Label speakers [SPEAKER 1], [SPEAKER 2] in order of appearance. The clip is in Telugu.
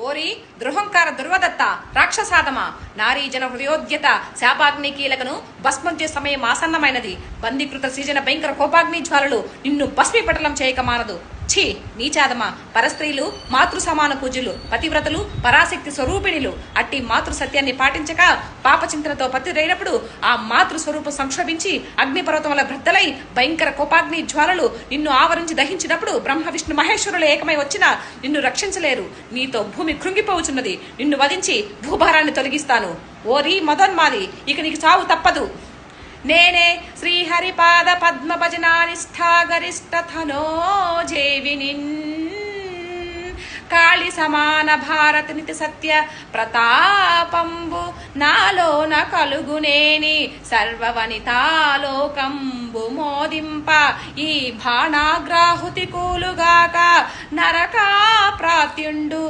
[SPEAKER 1] ఓరి దృహంకార దుర్వదత్త రాక్షసాదమ నారీజన హృదయోద్యత శాపాగ్ని కీలకను భస్మం చే సమయం ఆసన్నమైనది. బందీకృత సీజన భయంకర కోపాగ్ని జ్వాలలు నిన్ను భస్మీపటలం చేయక మానదు. ఛీ నీచాదమ పరస్త్రీలు మాతృ సమాన పూజలు పతివ్రతలు పరాశక్తి స్వరూపిణిలు అట్టి మాతృ సత్యాన్ని పాటించక పాపచింతనతో పతిరైనప్పుడు ఆ మాతృ స్వరూపం సంక్షోభించి అగ్నిపర్వతముల భ్రద్దలై భయంకర కోపాగ్ని జ్వాలలు నిన్ను ఆవరించి దహించినప్పుడు బ్రహ్మ విష్ణు మహేశ్వరులు ఏకమై వచ్చినా నిన్ను రక్షించలేరు. నీతో భూమి కృంగిపోవుచున్నది. నిన్ను వధించి భూభారాన్ని తొలగిస్తాను. ఓరి మదోన్మాది, ఇక నీకు చావు తప్పదు. నేనే శ్రీహరిపాద పద్మ భజనానిష్ఠా గరిష్ఠథనో జేవినిన్ కాళి సమాన భారత నితి సత్య ప్రతాపంబు నాలోన కలుగునేని సర్వవనితాలోకంబు మోదింప ఈ బాణాగ్రాహుతి కూలుగాక నరకా ప్రాత్యుండు